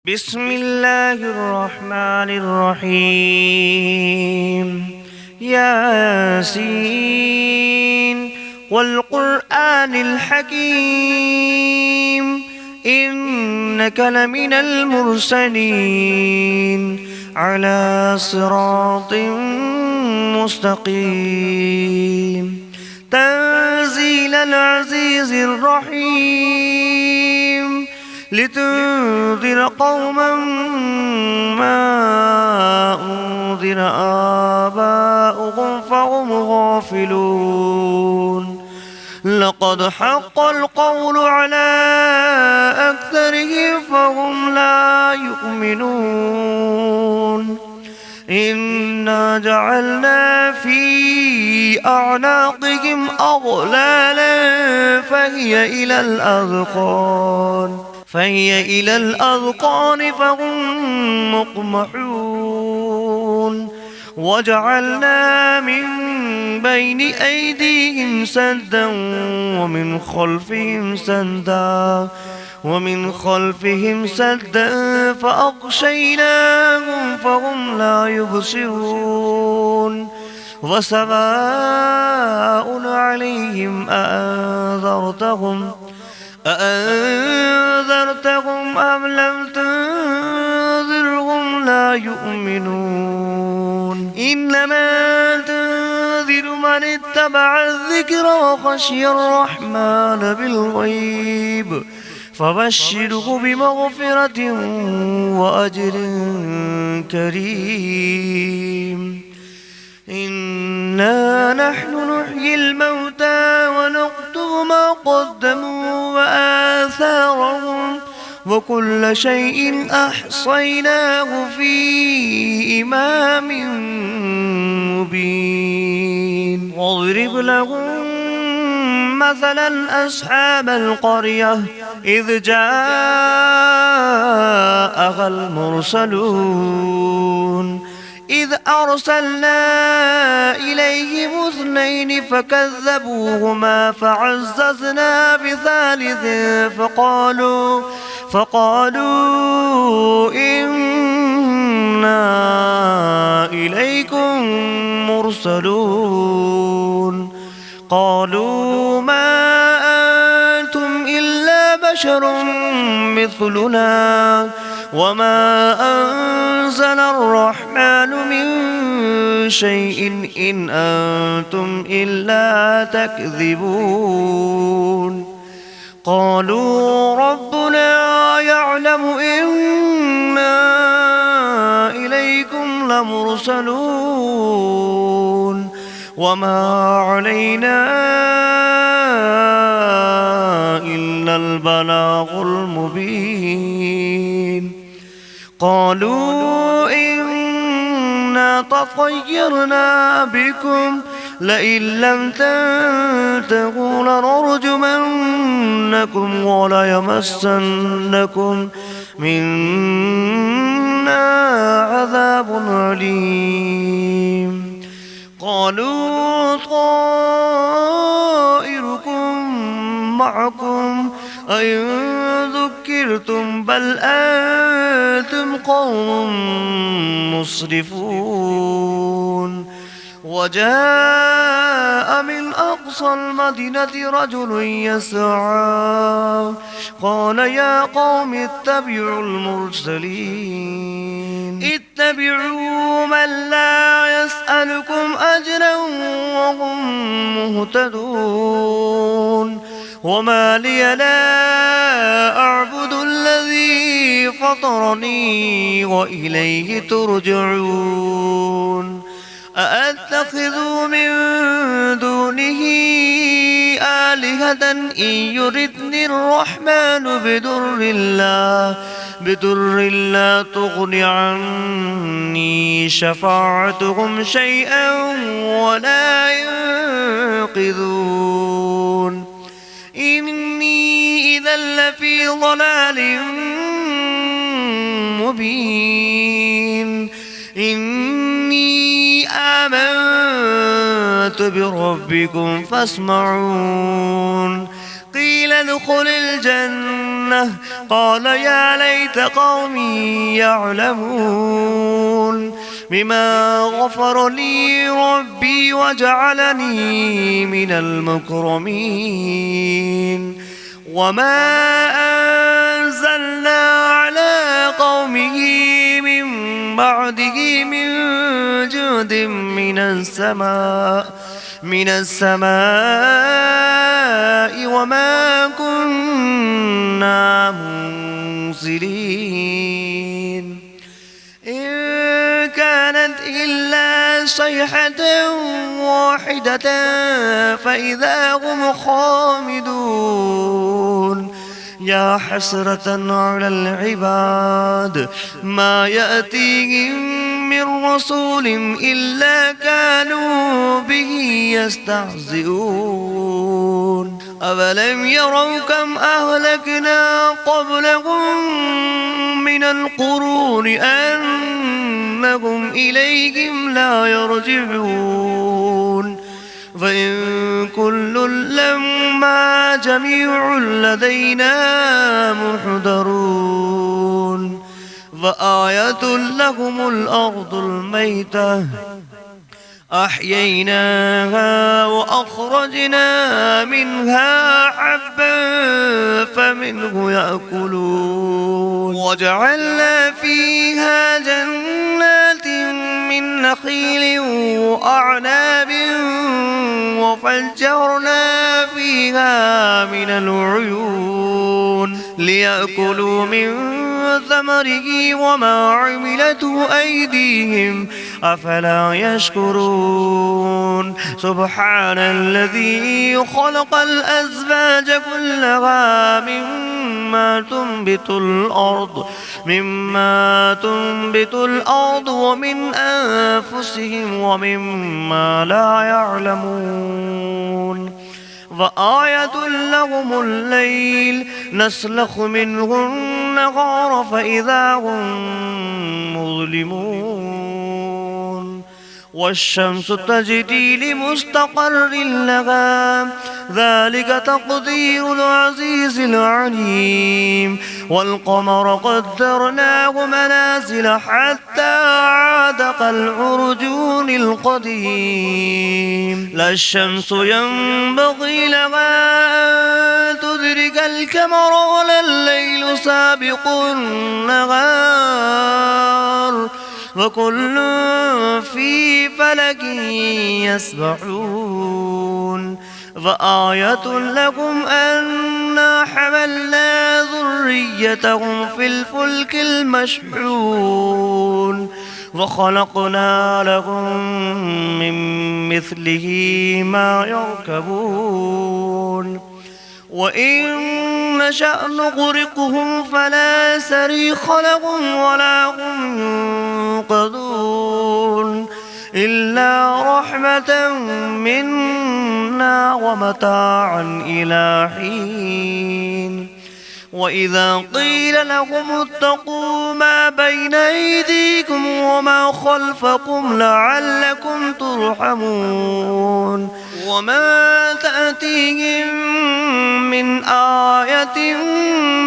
بسم الله الرحمن الرحيم. ياسين والقرآن الحكيم إنك لمن المرسلين على صراط مستقيم تنزيل العزيز الرحيم لتنذر قوما ما أنذر آباؤهم فهم غافلون. لقد حق القول على أكثرهم فهم لا يؤمنون. إنا جعلنا في أعناقهم أغلالا فهي إلى الأذقان فهم مقمحون. وجعلنا من بين أيديهم سدا ومن خلفهم سدا فأغشيناهم فهم لا يبصرون. وسواء عليهم أأنذرتهم أم لم تنذرهم لا يؤمنون. إنما تنذر من اتبع الذكر وخشي الرحمن بالغيب فبشره بمغفرة وأجر كريم. إنا نحن نحيي الموتى ونكتب ما قدموا وآثارهم وكل شيء أحصيناه في إمام مبين. واضرب لهم مثلا أصحاب القرية إذ جاءها المرسلون إذ أرسلنا إليهم 2 فكذبوهما فعززنا بثالث فقالوا إنا إليكم مرسلون. قالوا ما أنتم إلا بشر مثلنا وما أنزل الرحمن من شيء إن أنتم إلا تكذبون. قالوا ربنا يعلم إنا إليكم لمرسلون وما علينا إلا البلاغ المبين. قالوا إنا تطيرنا بكم لئن لم تنتهوا لنرجمنكم وليمسنكم منا عذاب أليم. قالوا طائركم معكم أئن ذكرتم بل أنتم قوم مسرفون. وجاء من أقصى المدينة رجل يسعى قال يا قوم اتبعوا المرسلين اتبعوا من لا يسألكم أجرا وهم مهتدون. وما لي لا أعبد الذي فطرني وإليه ترجعون. أأتخذ من دونه آلهة إن يردني الرحمن بدر لا تغن عني شفاعتهم شيئا ولا ينقذون. إني إذا لفي ضلال مبين. إني آمنت بربكم فاسمعون. قيل ادخل الجنة الجنة قال يا ليت قومي يعلمون بما غفر لي ربي وجعلني من المكرمين وما أنزلنا على قومه من بعده من جود من السماء وما كنا منزلين إن كانت إلا صيحة واحدة فإذا هم خامدون يا حسرة على العباد ما يأتيهم من رسول إلا كانوا به يستهزئون أولم يروا كم أهلكنا قبلهم من القرون أنهم إليهم لا يرجعون فإن كل لما جميع لدينا محضرون فآية لهم الأرض الميتة أحييناها وأخرجنا منها حبا فمنه يأكلون وجعلنا فيها جنات من نخيل وأعناب وفجرنا فيها من العيون ليأكلوا من ثمره وما عملته أيديهم أفلا يشكرون سبحان الذي خلق الأزواج كلها مما تنبت الأرض ومن أنفسهم ومما لا يعلمون وآية لهم الليل نسلخ منه النهار فإذا هم مظلمون والشمس تجري لمستقر لها ذلك تقدير العزيز العليم والقمر قدرناه منازل حتى عاد كالعرجون القديم لا الشمس ينبغي لها أن تدرك القمر ولا الليل سابق النهار وكل في فلك يسبحون فآية لكم أنا حملنا ذريتهم في الفلك المشحون وخلقنا لهم من مثله ما يركبون وإن نشأ نغرقهم فلا صريخ لهم ولا هم ينقذون إلا رحمة منا ومتاعا إلى حين وإذا قيل لهم اتقوا ما بين أيديكم وما خلفكم لعلكم ترحمون وما تأتيهم من آية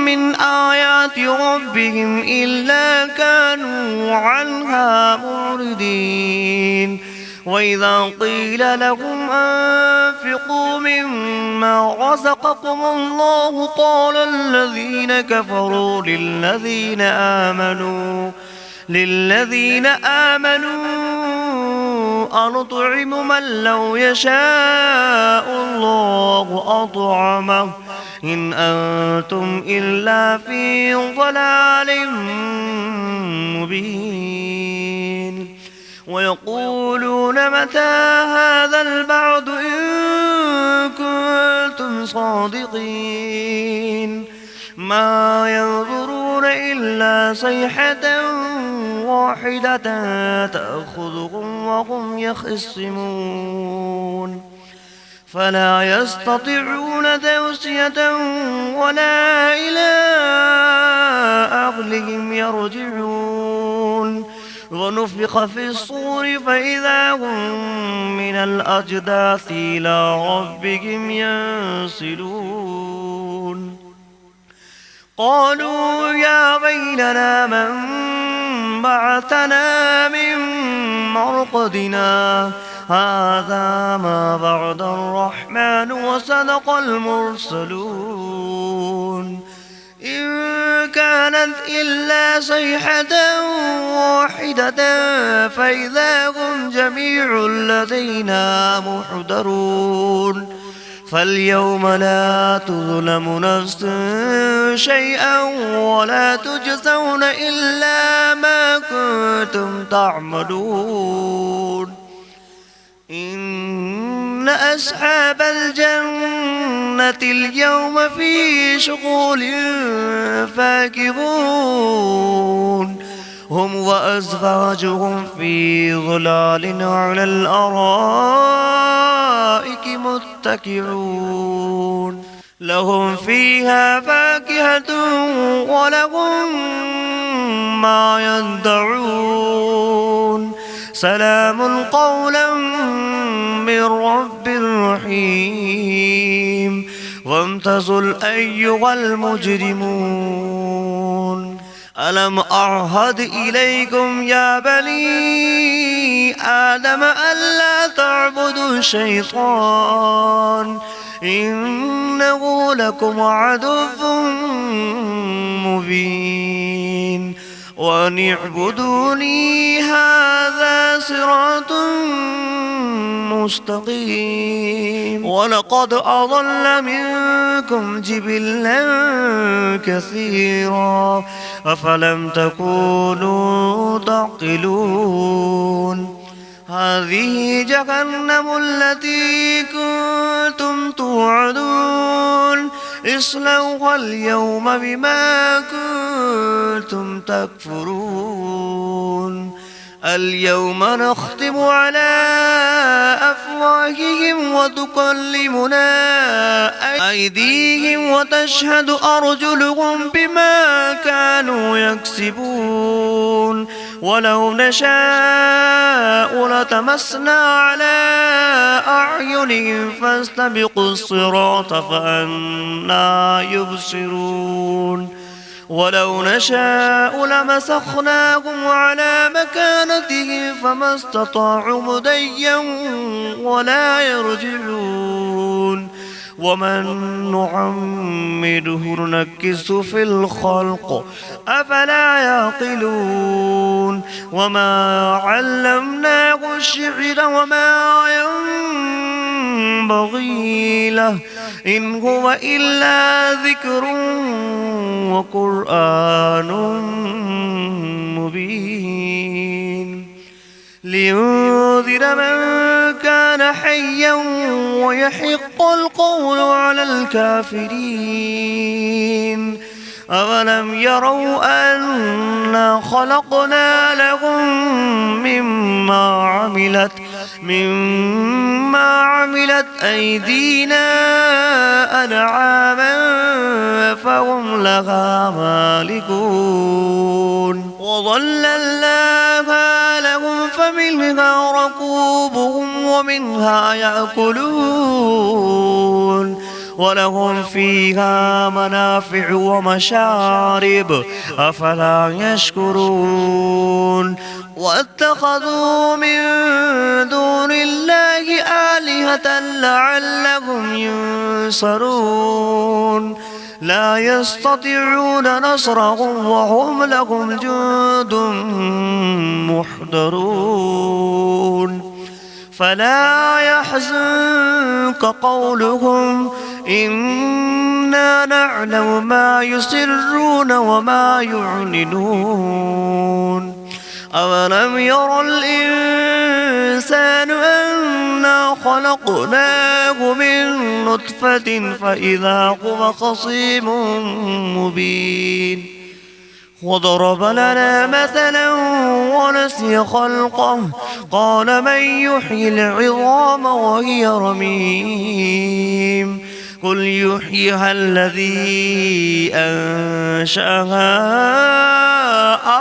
من آيات ربهم إلا كانوا عنها معرضين وإذا قيل لهم أنفقوا مما رزقكم الله قال الذين كفروا للذين آمنوا أنطعم من لو يشاء الله أطعمه إن أنتم إلا في ضلال مبين ويقولون متى هذا البعد إن كنتم صادقين ما ينظرون إلا صيحة واحدة تأخذهم وهم يخصمون فلا يستطيعون توصية ولا إلى أهلهم يرجعون ونفخ في الصور فإذا هم من الأجداث إلى ربهم ينسلون قالوا يا ويلنا من بعثنا من مرقدنا هذا ما بعد الرحمن وصدق المرسلون إن كانت إلا صيحة واحدة فإذا هم جميع لدينا محضرون فاليوم لا تظلم نفس شيئا ولا تجزون إلا ما كنتم تعملون إن أصحاب الجنة اليوم في شغل فاكهون هم وأزواجهم في ظلال على الأرائك متكئون لهم فيها فاكهة ولهم ما يدعون سلام قولا من رب رحيم وامتازوا أيها المجرمون ألم أعهد إليكم يا بني آدم ألا تعبدوا الشيطان إنه لكم عدو مبين وأن اعبدوني هذا صراط مستقيم ولقد أضل منكم جبلا كثيرا أفلم تكونوا تعقلون هذه جهنم التي كنتم توعدون اصلوها اليوم بما كنتم تكفرون اليوم نختم على أفواههم وتكلمنا أيديهم وتشهد أرجلهم بما كانوا يكسبون ولو نشاء لتمسنا على أعينهم فاستبقوا الصراط فأنى يبصرون ولو نشاء لمسخناهم على مكانتهم فما استطاعوا مضيا ولا يرجعون ومن نعمره ننكس في الخلق أفلا يعقلون وما علمناه الشعر وما ينبغي له إن هو إلا ذكر وقرآن مبين لينذر من كان حيا ويحق القول على الكافرين أولم يروا أنا خلقنا لهم مما عملت أيدينا أنعاما فهم لها مالكون وظللناها لهم فمنها ركوبهم ومنها يأكلون ولهم فيها منافع ومشارب أفلا يشكرون واتخذوا من دون الله آلهة لعلهم ينصرون لا يستطيعون نصرهم وهم لهم جند محضرون فلا يحزنك قولهم إنا نعلم ما يسرون وما يعلنون أولم ير الإنسان أنا خلقناه من نطفة فإذا هو خصيم مبين وضرب لنا مثلا ونسي خلقه قال من يحيي العظام وهي رميم قل يحييها الذي أنشأها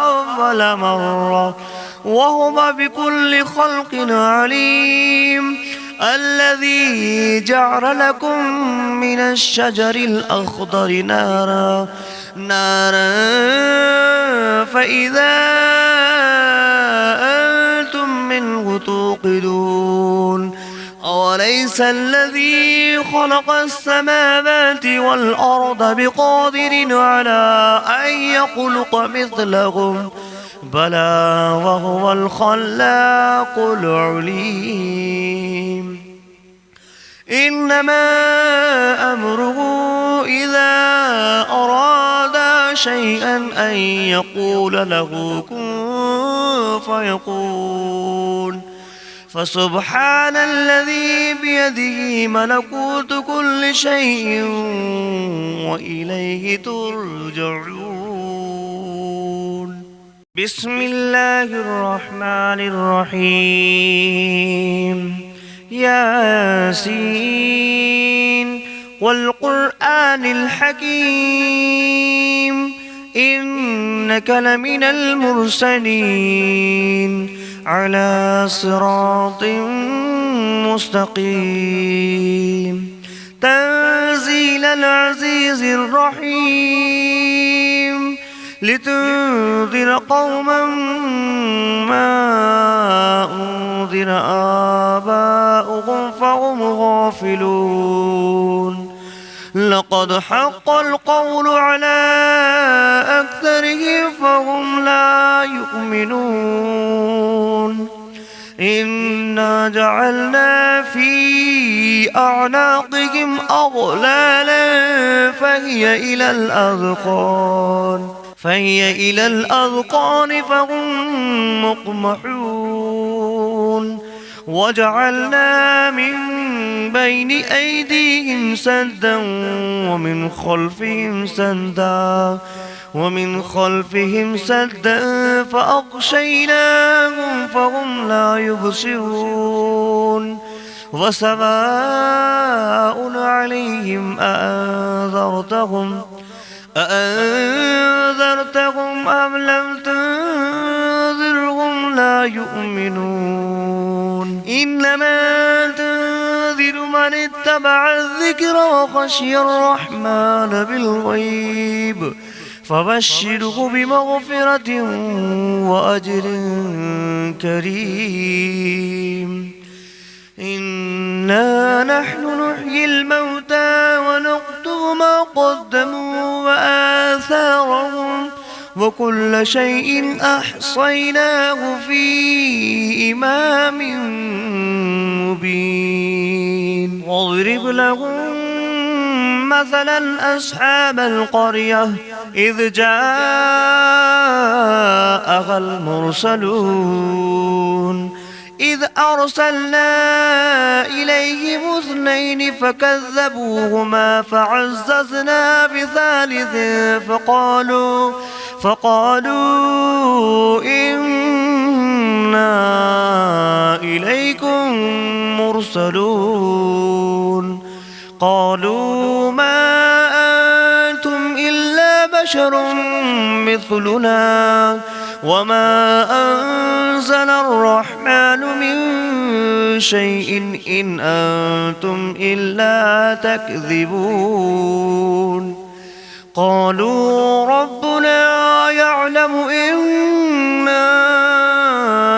أول مرة وهو بكل خلق عليم الذي جعل لكم من الشجر الأخضر نارا نارا فإذا أنتم منه توقدون أوليس الذي خلق السماوات والأرض بقادر على أن يخلق مثلهم بلى وهو الخلاق العليم إنما أمره إذا أراد شيئا أن يقول له كن فيكون فسبحان الذي بيده ملكوت كل شيء وإليه ترجعون بسم الله الرحمن الرحيم ياسين والقرآن الحكيم إنك لمن المرسلين على صراط مستقيم تنزيل العزيز الرحيم لتنذر قوما ما أنذر آباؤهم فهم غافلون لقد حق القول على أكثرهم فهم لا يؤمنون إنا جعلنا في أعناقهم أغلالا فهي إلى الأذقان فهم مقمحون وجعلنا من بين أيديهم سدا ومن خلفهم سدا فأغشيناهم فهم لا يبصرون وسواء عليهم أأنذرتهم أم لم تنذرهم لا يؤمنون إنما تنذر من اتبع الذكر وخشي الرحمن بالغيب فبشره بمغفرة وأجر كريم إنا نحن نحيي الموتى ونكتب ما قدموا وآثارهم وكل شيء أحصيناه في إمام مبين واضرب لهم مثلا أصحاب القرية إذ جاءها المرسلون إذ أرسلنا إليهم 2 فكذبوهما فعززنا بثالث فقالوا إنا إليكم مرسلون قالوا ما أنتم إلا بشر مثلنا وما أنزل الرحمن من شيء إن أنتم إلا تكذبون قالوا ربنا يعلم إنا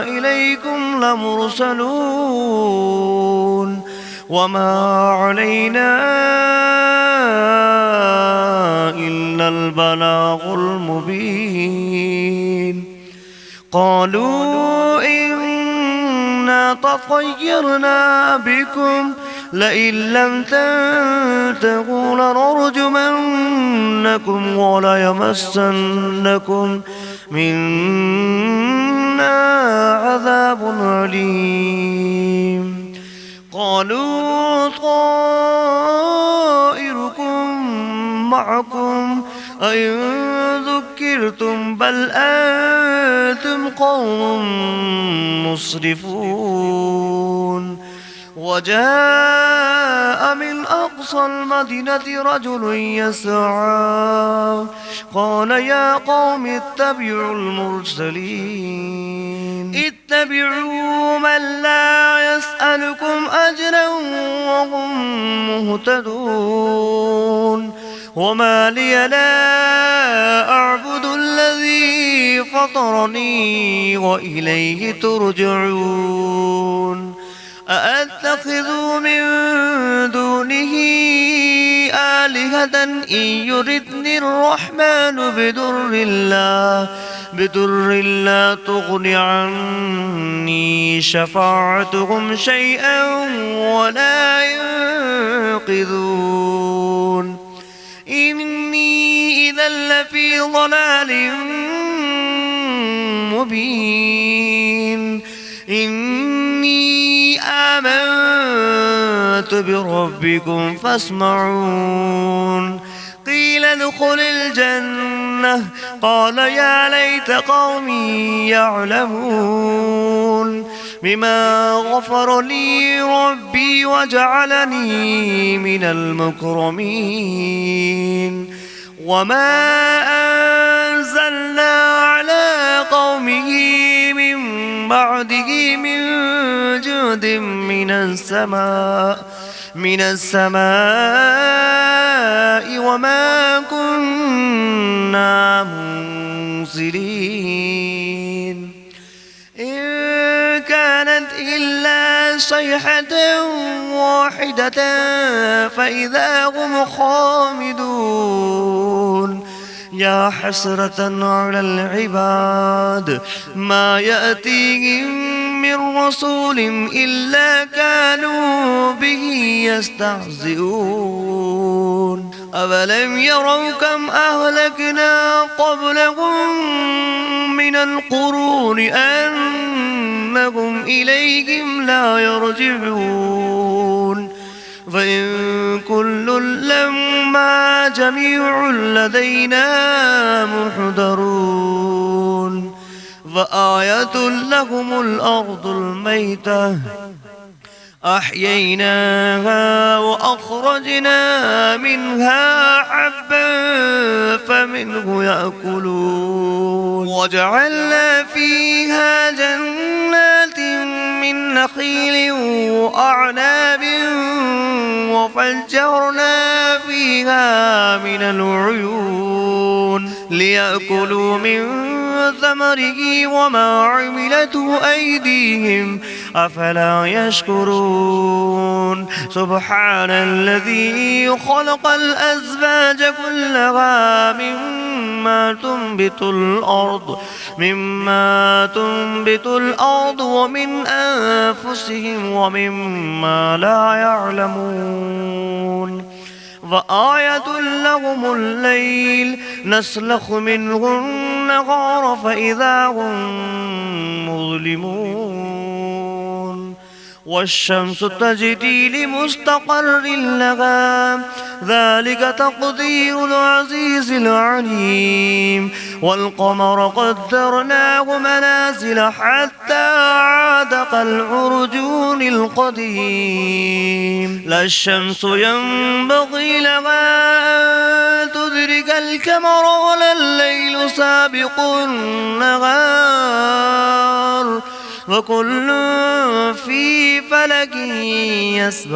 إليكم لمرسلون وما علينا إلا البلاغ المبين قالوا إنا تطيرنا بكم لئن لم تنتهوا لنرجمنكم وليمسنكم منا عذاب أليم قالوا طائركم معكم أئن ذكرتم بل أنتم قوم مسرفون وجاء من أقصى المدينة رجل يسعى قال يا قوم اتبعوا المرسلين اتبعوا من لا يسألكم أجرا وهم مهتدون وما لي لا أعبد الذي فطرني وإليه ترجعون أأتخذ من دونه آلهة إن يردني الرحمن بدر لا تغن عني شفاعتهم شيئا ولا ينقذون إني إذا لفي ضلال مبين إني آمنت بربكم فاسمعون قيل ادخل الجنة قال يا ليت قومي يعلمون بما غفر لي ربي وجعلني من المكرمين وما أنزلنا على قومه من بعده من جود من السماء وما كنا منزلين إن كانت إلا صيحة واحدة فإذا هم خامدون يا حسرة على العباد ما يأتيهم من رسول إلا كانوا به يستهزئون أفلم يروا كم أهلكنا قبلهم من القرون أنهم إليهم لا يرجعون فإن كل لما جميع لدينا محضرون فآية لهم الأرض الميتة أحييناها وأخرجنا منها حبا فمنه يأكلون وجعلنا فيها جنات من نخيل وأعناب وفجرنا فيها من العيون ليأكلوا من ثمره وما عملته أيديهم أفلا يشكرون سبحان الذي خلق الأزواج كلها مما تنبت الأرض ومن أنفسهم ومما لا يعلمون وآية لهم الليل نسلخ منه النهار فإذا هم مظلمون والشمس تجري لمستقر لها ذلك تقدير العزيز العليم والقمر قدرناه منازل حتى عاد كالعرجون القديم لا الشمس ينبغي لها أن تدرك القمر ولا الليل سابق النهار وكل في فلك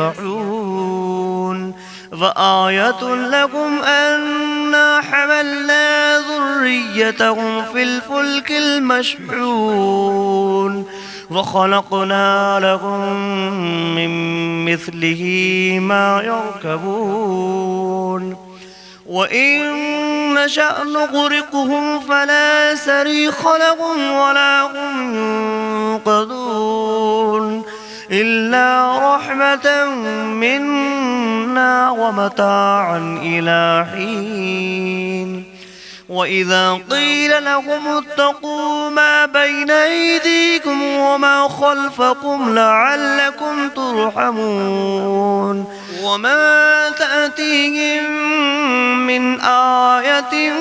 يسبحون فآية لكم أنا حملنا ذريتهم في الفلك المشحون وخلقنا لهم من مثله ما يركبون وإن نشأ نغرقهم فلا صريخ لهم ولا هم ينقذون إلا رحمة منا ومتاعا إلى حين وإذا قيل لهم اتقوا ما بين أيديكم وما خلفكم لعلكم ترحمون وما تأتيهم من آية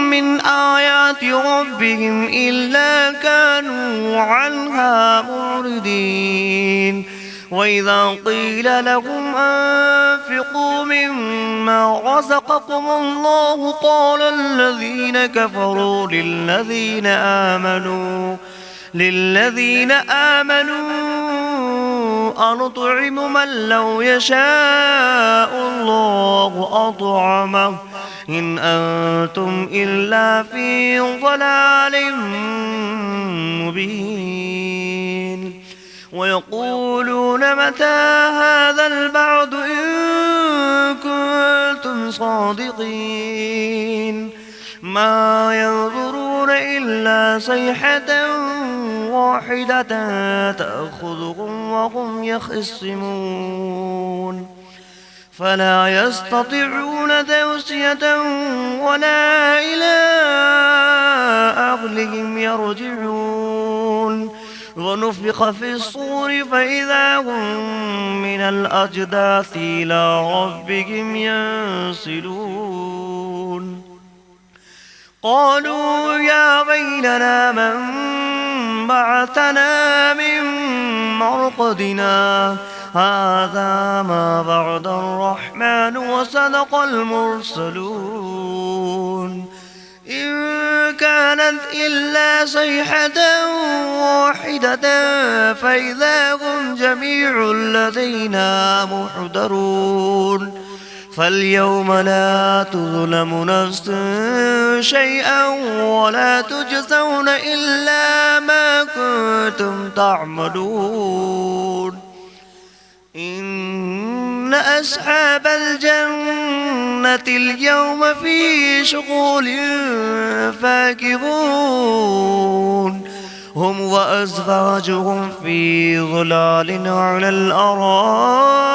من آيات ربهم إلا كانوا عنها معرضين وإذا قيل لهم أنفقوا مما رزقكم الله قال الذين كفروا للذين آمنوا أنطعم من لو يشاء الله أطعمه إن أنتم إلا في ضلال مبين ويقولون متى هذا البعد إن كنتم صادقين ما ينظرون إلا صيحة واحدة تأخذهم وهم يخصمون فلا يستطيعون توصية ولا إلى أهلهم يرجعون ونفخ في الصور فإذا هم من الأجداث إلى ربهم ينسلون قالوا يا ويلنا من بعثنا من مرقدنا هذا ما بعد الرحمن وصدق المرسلون إن كانت إلا صيحة واحدة فإذا هم جميع لدينا محضرون فاليوم لا تظلم نفس شيئا ولا تجزون إلا ما كنتم تعملون إن أصحاب الجنة اليوم في شغل فاكهون هم وأزواجهم في ظلال على الأرائك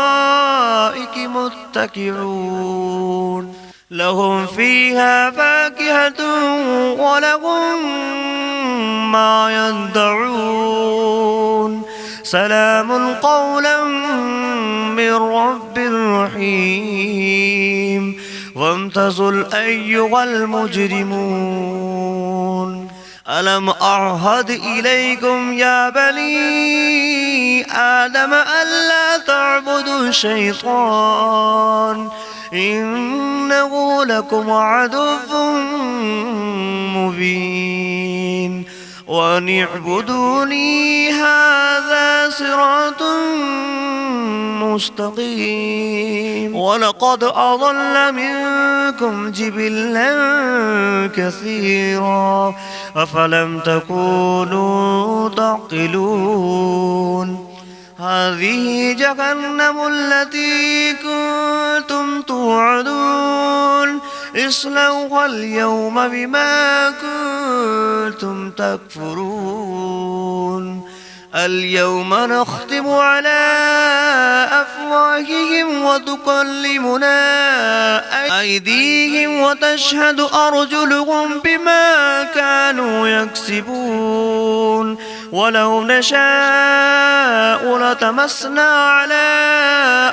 متكئون لهم فيها فاكهة ولهم ما يدعون سلام قولا من رب رحيم وامتازوا أيها المجرمون ألم أعهد إليكم يا بني آدم ألا تعبدوا الشيطان إنه لكم عدو مبين وأن اعبدوني هذا صراط مستقيم ولقد أضل منكم جبلا كثيرا أفلم تكونوا تعقلون هذه جهنم التي كنتم توعدون اصلوها اليوم بما كنتم تكفرون اليوم نختم على أفواههم وتكلمنا أيديهم وتشهد أرجلهم بما كانوا يكسبون ولو نشاء لتمسنا على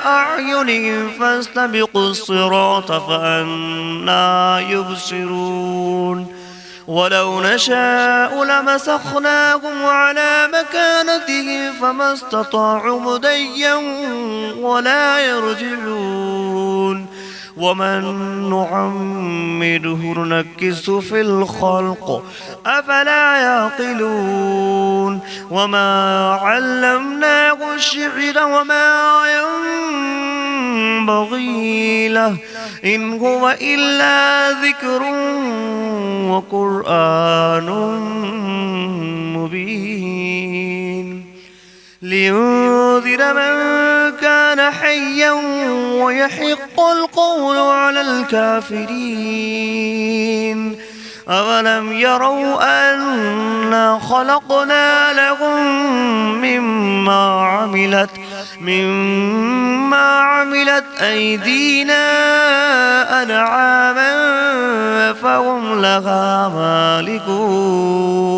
أعينهم فاستبقوا الصراط فأنى يبصرون ولو نشاء لمسخناهم على مكانتهم فما استطاعوا مضيا ولا يرجعون ومن نعمره ننكسه في الخلق أفلا يعقلون وما علمناه الشعر وما ينبغي له إن هو إلا ذكر وقرآن مبين لينذر من كان حيا ويحق القول على الكافرين أولم يروا أنا خلقنا لهم مما عملت أيدينا أنعاما فهم لها مالكون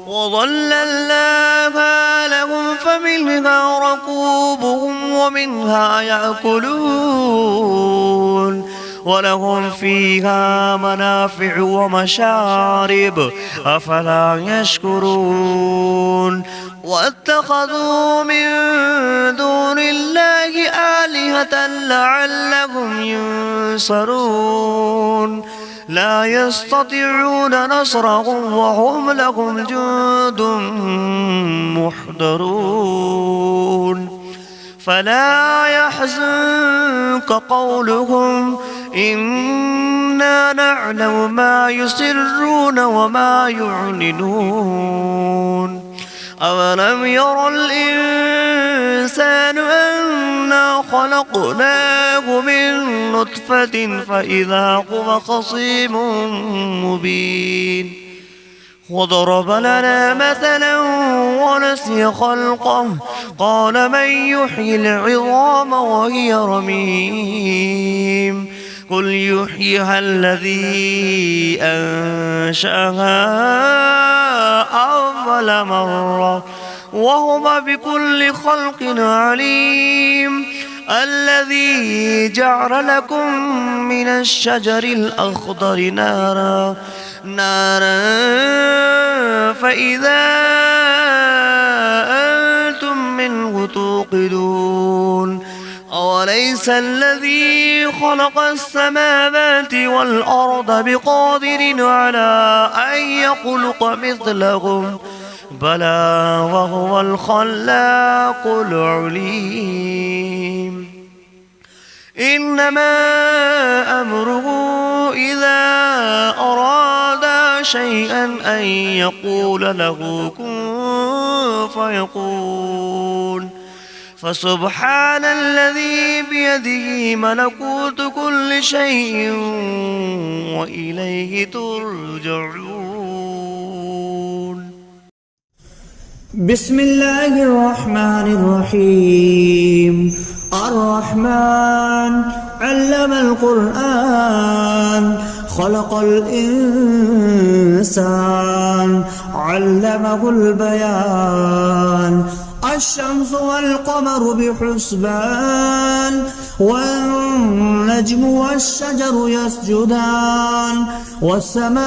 وظللناها لهم فمنها ركوبهم ومنها يأكلون ولهم فيها منافع ومشارب أفلا يشكرون واتخذوا من دون الله آلهة لعلهم ينصرون لا يستطيعون نصرهم وهم لهم جند محضرون فلا يحزنك قولهم إنا نعلم ما يسرون وما يعلنون أولم ير الإنسان أنا خلقناه من نطفة فإذا هو خصيم مبين وضرب لنا مثلا ونسي خلقه قال من يحيي العظام وهي رميم قل يحييها الذي أنشأها أول مرة وهو بكل خلق عليم الذي جعل لكم من الشجر الأخضر نارا فإذا أنتم منه توقدون أوليس الذي خلق السماوات والأرض بقادر على أن يخلق مثلهم بلى وهو الخلاق العليم إنما أمره إذا أراد شيئا أن يقول له كن فيكون فسبحان الذي بيده ملكوت كل شيء وإليه ترجعون. بسم الله الرحمن الرحيم. الرحمن علم القرآن خلق الإنسان علمه البيان الشمس والقمر بحسبان والنجم والشجر يسجدان والسماء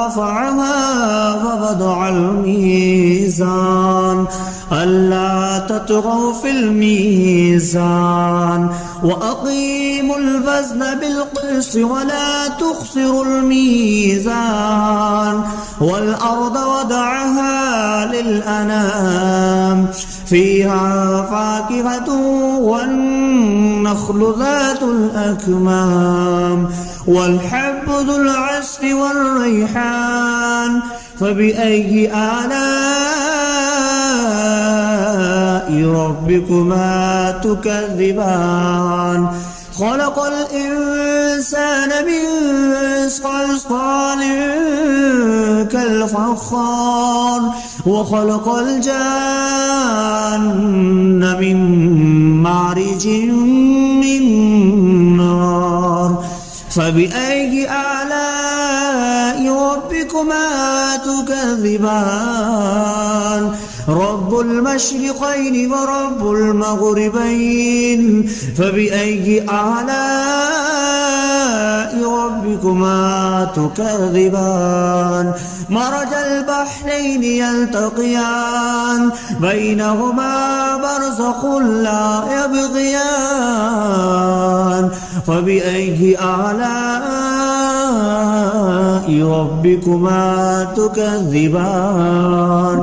رفعها ووضع الميزان ألا تطغوا في الميزان وأقيموا الوزن بالقسط ولا تخسروا الميزان والأرض وضعها للأنام فيها فاكهة والنخل ذات الأكمام والحب ذو العصف والريحان فبأي آلاء ربكما تكذبان خلق الإنسان من صلصال كالفخار وخلق الجان من مارج من نار فبأي آلاء ربكما تكذبان رب المشرقين ورب المغربين فبأي آلاء ربكما تكذبان مرج البحرين يلتقيان بينهما برزخ لا يبغيان فبأي آلاء ربكما تكذبان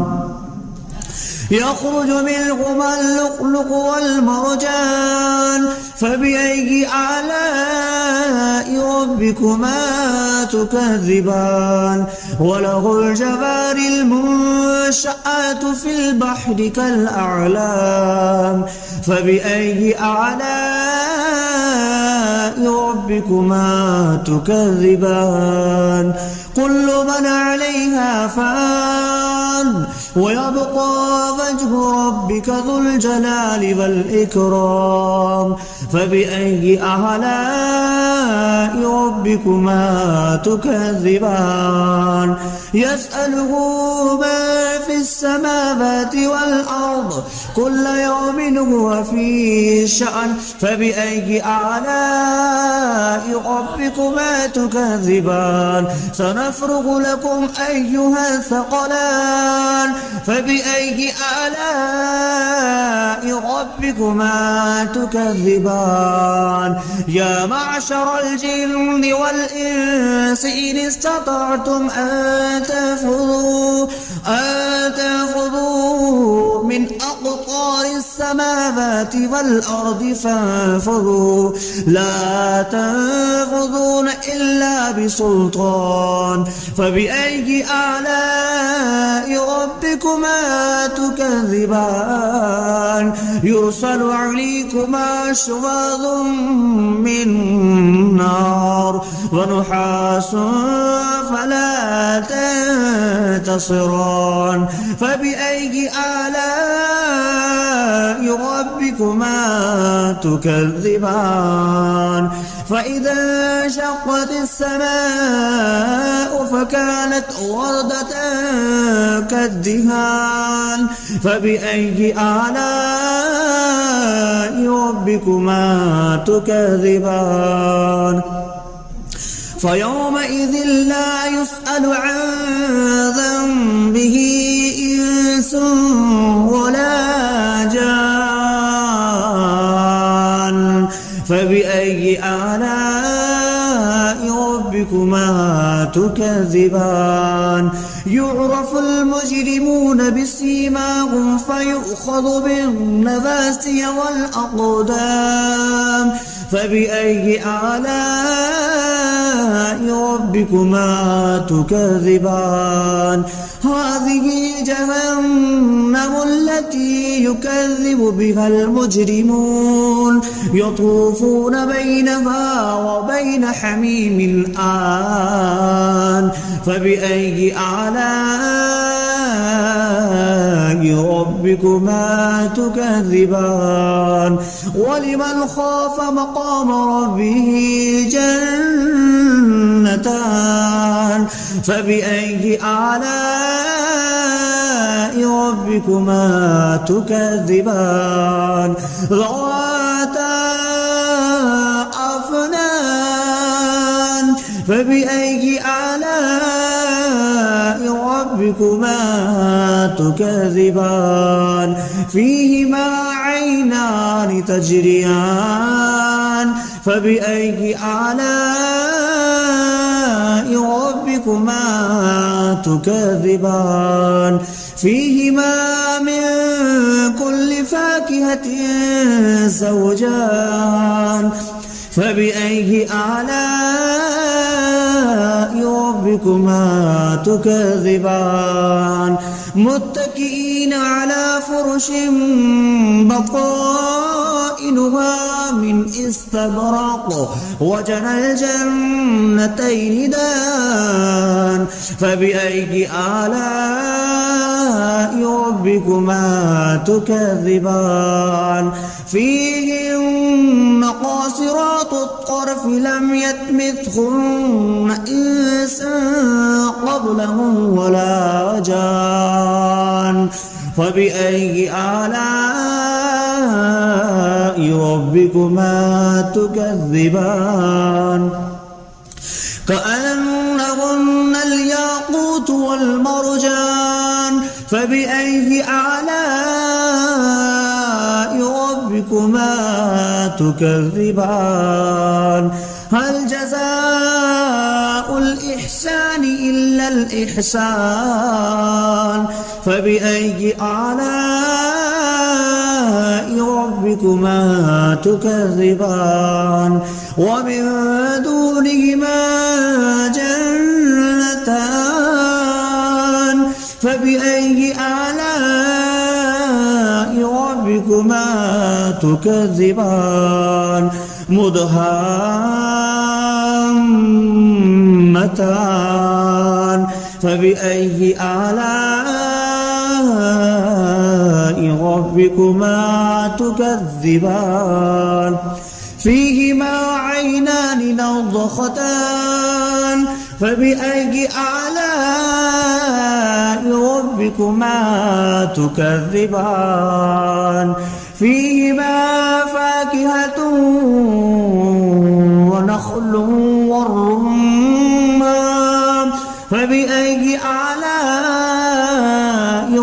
يخرج منهما اللؤلؤ والمرجان فبأي آلاء ربكما تكذبان وله الجوار المنشآت في البحر كالأعلام فبأي آلاء ربكما تكذبان كل من عليها فان ويبقى وجه ربك ذو الجلال والإكرام فبأي آلاء ربكما تكذبان يسأله من في السماوات والأرض كل يوم هو في شأن فبأي آلاء ربكما تكذبان سنفرغ لكم أيها الثقلان فبأي آلاء ربكما تكذبان يا معشر الجن والإنس إن استطعتم أن تنفذوا من أقطار السماوات والأرض فانفذوا لا تنفذون إلا بسلطان فبأي آلاء ربكما تكذبان يرسل عليكما شواظ من نار ونحاس فلا تنتصران فبأي آلاء ربكما تكذبان فإذا انشقت السماء فكانت وردة كالدهان فبأي آلاء ربكما تكذبان فيومئذ لا يسأل عن ذنبه إنس ولا جان فبأي آلاء ربكما تكذبان يعرف المجرمون بسيماهم فيؤخذ بالنواسي والأقدام فبأي آلاء ربكما تكذبان هذه جهنم التي يكذب بها المجرمون يطوفون بينها وبين حميم آن فبأي آلاء ربكما تكذبان ولمن خاف مقام ربه جنتان فبأي آلاء ربكما تكذبان ذواتا أفنان فبأي آلاء ربكما تكذبان فيهما عينان تجريان فبأي آلاء ربكما تكذبان فيهما من كل فاكهة زوجان فبأي آلاء ربكما تكذبان متكئين على فرش بطائنها من استبرق وجنى الجنتين دان فبأي آلاء ربكما تكذبان فيهن قاصرات الطرف لم يطمثهن إنس قبلهم ولا جان فبأي آلاء ربكما تكذبان كأنهن الياقوت والمرجان فبأي آلاء ربكما تكذبان هل جزاء الإحسان إلا الإحسان فبأي آلاء ربكما تكذبان ومن دونهما جنتان فبأي آلاء ربكما تكذبان مدهامتان فبأي آلاء ربكما تكذبان فيهما عينان نضختان فبأي آلاء ربكما تكذبان فيهما فاكهة ونخل والرمان فبأي آلاء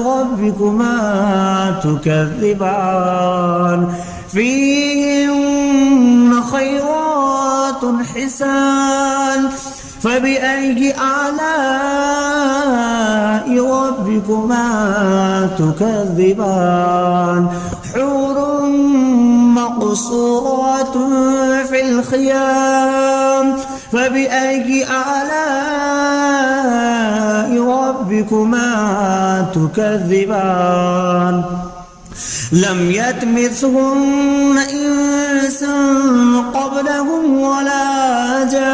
ربكما تكذبان فيهن خيرات حسان فبأي آلاء ربكما تكذبان حور مقصورات في الخيام فبأي آلاء ربكما تكذبان لم يطمثهن إنس قبلهم ولا جان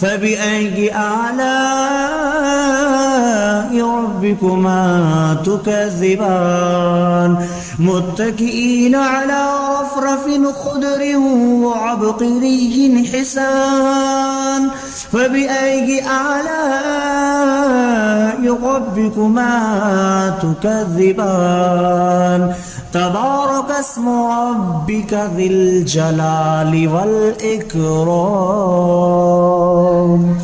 فبأي آلاء ربكما تكذبان متكئين على رفرف خضر وعبقري حسان فبأي آلاء ربكما تكذبان تبارك اسم ربك ذي الجلال والإكرام